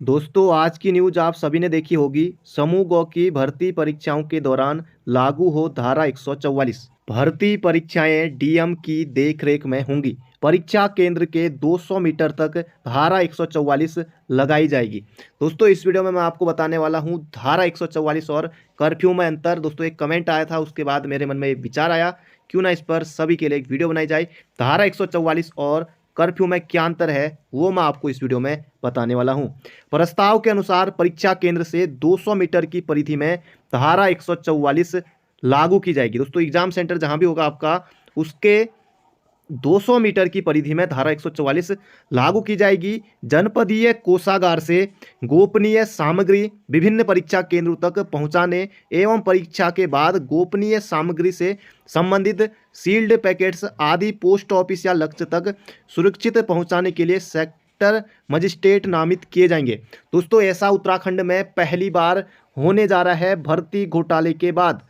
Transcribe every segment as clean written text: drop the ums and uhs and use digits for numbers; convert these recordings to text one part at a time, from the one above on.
दोस्तों आज की न्यूज आप सभी ने देखी होगी। समूह गौ की भर्ती परीक्षाओं के दौरान लागू हो धारा 144। भर्ती परीक्षाएं डीएम की देखरेख में होंगी। परीक्षा केंद्र के 200 मीटर तक धारा 144 लगाई जाएगी। दोस्तों इस वीडियो में मैं आपको बताने वाला हूं धारा 144 और कर्फ्यू में अंतर। दोस्तों एक कमेंट आया था, उसके बाद मेरे मन में एक विचार आया, क्यों ना इस पर सभी के लिए एक वीडियो बनाई जाए। धारा 144 और कर्फ्यू में क्या अंतर है वो मैं आपको इस वीडियो में बताने वाला हूं। प्रस्ताव के अनुसार परीक्षा केंद्र से 200 मीटर की परिधि में धारा 144 लागू की जाएगी। दोस्तों एग्जाम सेंटर जहां भी होगा आपका, उसके 200 मीटर की परिधि में धारा 144 लागू की जाएगी। जनपदीय कोषागार से गोपनीय सामग्री विभिन्न परीक्षा केंद्रों तक पहुंचाने एवं परीक्षा के बाद गोपनीय सामग्री से संबंधित सील्ड पैकेट्स आदि पोस्ट ऑफिस या लक्ष्य तक सुरक्षित पहुंचाने के लिए सेक्टर मजिस्ट्रेट नामित किए जाएंगे। दोस्तों ऐसा उत्तराखंड में पहली बार होने जा रहा है। भर्ती घोटाले के बाद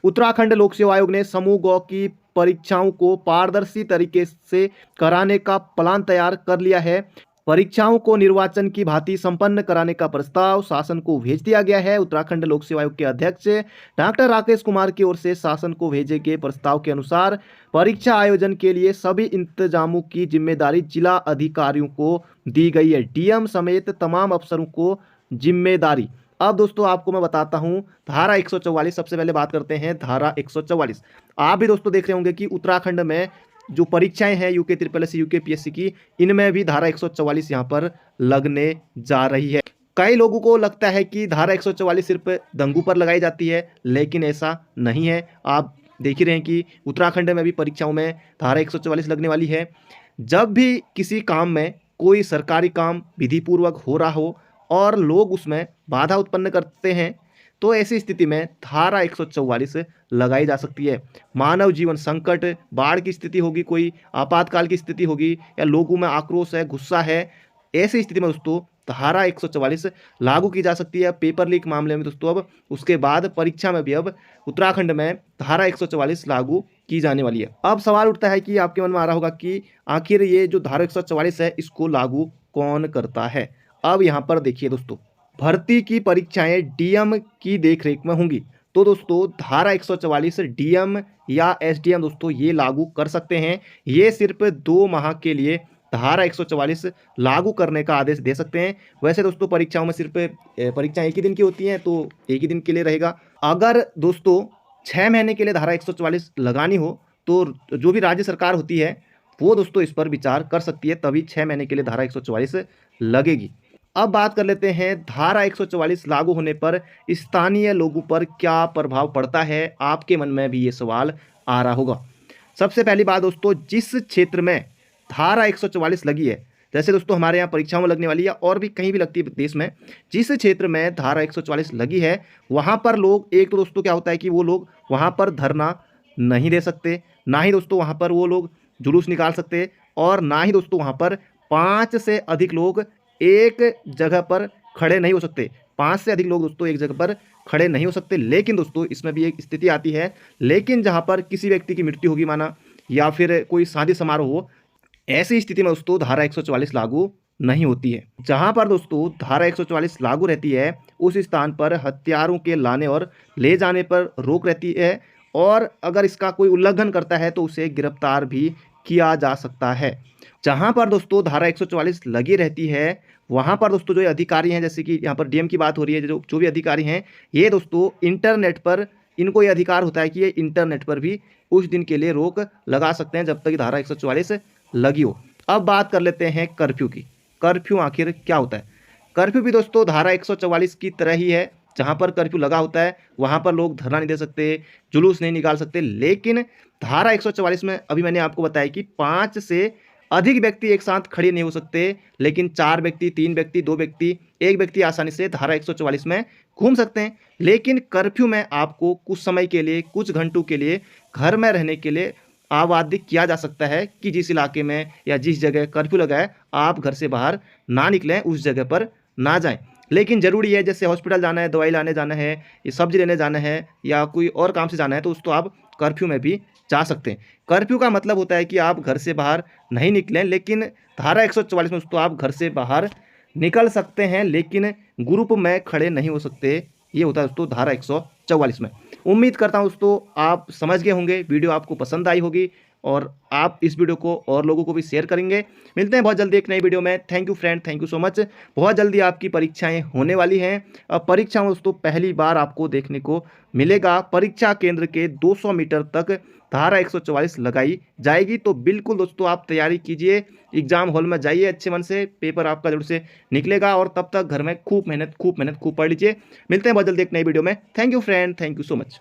उत्तराखंड लोक सेवा आयोग ने समूह गौ की परीक्षाओं को पारदर्शी तरीके से कराने का प्लान तैयार कर लिया है। परीक्षाओं को निर्वाचन की भांति संपन्न कराने का प्रस्ताव शासन को भेज दिया गया है। उत्तराखंड लोक सेवा आयोग के अध्यक्ष डॉक्टर राकेश कुमार की ओर से शासन को भेजे गए प्रस्ताव के अनुसार परीक्षा आयोजन के लिए सभी इंतजामों की जिम्मेदारी जिला अधिकारियों को दी गई है। डीएम समेत तमाम अफसरों को जिम्मेदारी। अब दोस्तों आपको मैं बताता हूं धारा 144। सबसे पहले बात करते हैं धारा 144। आप भी दोस्तों देख रहे होंगे कि उत्तराखंड में जो परीक्षाएं हैं UK triple S UK PSC की, इनमें भी धारा 144 यहां पर लगने जा रही है। कई लोगों को लगता है कि धारा 144 सिर्फ दंगों पर लगाई जाती है, लेकिन ऐसा नहीं है। आप देख ही रहे हैं कि उत्तराखंड में भी परीक्षाओं में धारा 144 लगने वाली है। जब भी किसी काम में कोई सरकारी काम विधिपूर्वक हो रहा हो और लोग उसमें बाधा उत्पन्न करते हैं, तो ऐसी स्थिति में धारा 144 लगाई जा सकती है। मानव जीवन संकट, बाढ़ की स्थिति होगी, कोई आपातकाल की स्थिति होगी, या लोगों में आक्रोश है, गुस्सा है, ऐसी स्थिति में दोस्तों धारा 144 लागू की जा सकती है। पेपर लीक मामले में दोस्तों अब उसके बाद परीक्षा में भी अब उत्तराखंड में धारा 144 लागू की जाने वाली है। अब सवाल उठता है कि आपके मन में आ रहा होगा कि आखिर ये जो धारा 144 है इसको लागू कौन करता है। अब यहाँ पर देखिए दोस्तों, भर्ती की परीक्षाएं डीएम की देखरेख में होंगी। तो दोस्तों धारा 144 डीएम या एसडीएम दोस्तों ये लागू कर सकते हैं। ये सिर्फ 2 माह के लिए धारा 144 लागू करने का आदेश दे सकते हैं। वैसे दोस्तों परीक्षाओं में सिर्फ परीक्षाएं एक ही दिन की होती हैं, तो एक ही दिन के लिए रहेगा। अगर दोस्तों 6 महीने के लिए धारा 144 लगानी हो तो जो भी राज्य सरकार होती है वो दोस्तों इस पर विचार कर सकती है, तभी 6 महीने के लिए धारा 144 लगेगी। अब बात कर लेते हैं धारा 144 लागू होने पर स्थानीय लोगों पर क्या प्रभाव पड़ता है। आपके मन में भी ये सवाल आ रहा होगा। सबसे पहली बात दोस्तों, जिस क्षेत्र में धारा 144 लगी है, जैसे दोस्तों हमारे यहाँ परीक्षाओं में लगने वाली है और भी कहीं भी लगती है देश में, जिस क्षेत्र में धारा 144 लगी है वहाँ पर लोग, एक तो दोस्तों क्या होता है कि वो लोग वहाँ पर धरना नहीं दे सकते, ना ही दोस्तों वहाँ पर वो लोग जुलूस निकाल सकते, और ना ही दोस्तों वहाँ पर 5 से अधिक लोग एक जगह पर खड़े नहीं हो सकते। 5 से अधिक लोग दोस्तों एक जगह पर खड़े नहीं हो सकते। लेकिन दोस्तों इसमें भी एक स्थिति आती है, लेकिन जहां पर किसी व्यक्ति की मृत्यु होगी माना, या फिर कोई शादी समारोह हो, ऐसी स्थिति में दोस्तों धारा 144 लागू नहीं होती है। जहां पर दोस्तों धारा 144 लागू रहती है उस स्थान पर हथियारों के लाने और ले जाने पर रोक रहती है, और अगर इसका कोई उल्लंघन करता है तो उसे गिरफ्तार भी किया जा सकता है। जहां पर दोस्तों धारा 144 लगी रहती है वहां पर दोस्तों जो अधिकारी हैं, जैसे कि यहाँ पर डीएम की बात हो रही है, जो भी अधिकारी हैं ये दोस्तों इंटरनेट पर, इनको ये अधिकार होता है कि ये इंटरनेट पर भी उस दिन के लिए रोक लगा सकते हैं जब तक धारा 144 लगी हो। अब बात कर लेते हैं कर्फ्यू की। कर्फ्यू आखिर क्या होता है। कर्फ्यू भी दोस्तों धारा 144 की तरह ही है। जहाँ पर कर्फ्यू लगा होता है वहाँ पर लोग धरना नहीं दे सकते, जुलूस नहीं निकाल सकते। लेकिन धारा 144 में अभी मैंने आपको बताया कि 5 से अधिक व्यक्ति एक साथ खड़े नहीं हो सकते, लेकिन 4 व्यक्ति, 3 व्यक्ति, 2 व्यक्ति, 1 व्यक्ति आसानी से धारा 144 में घूम सकते हैं। लेकिन कर्फ्यू में आपको कुछ समय के लिए, कुछ घंटों के लिए घर में रहने के लिए आबादी किया जा सकता है कि जिस इलाके में या जिस जगह कर्फ्यू लगा है आप घर से बाहर ना निकलें, उस जगह पर ना जाएं। लेकिन ज़रूरी है, जैसे हॉस्पिटल जाना है, दवाई लाने जाना है, ये सब्जी लेने जाना है, या कोई और काम से जाना है, तो उसको आप कर्फ्यू में भी जा सकते हैं। कर्फ्यू का मतलब होता है कि आप घर से बाहर नहीं निकलें, लेकिन धारा 144 में दोस्तों आप घर से बाहर निकल सकते हैं लेकिन ग्रुप में खड़े नहीं हो सकते। ये होता है दोस्तों धारा 144 में। उम्मीद करता हूँ दोस्तों आप समझ गए होंगे, वीडियो आपको पसंद आई होगी और आप इस वीडियो को और लोगों को भी शेयर करेंगे। मिलते हैं बहुत जल्दी एक नई वीडियो में। Thank you friend, thank you so much. बहुत जल्दी आपकी परीक्षाएं होने वाली हैं। अब परीक्षा में दोस्तों पहली बार आपको देखने को मिलेगा परीक्षा केंद्र के 200 मीटर तक धारा 144 लगाई जाएगी। तो बिल्कुल दोस्तों आप तैयारी कीजिए, एग्जाम हॉल में जाइए अच्छे मन से, पेपर आपका जरूर से निकलेगा और तब तक घर में खूब मेहनत खूब पढ़ लीजिए। मिलते हैं बहुत जल्दी एक नई वीडियो में। Thank you friend, thank you so much.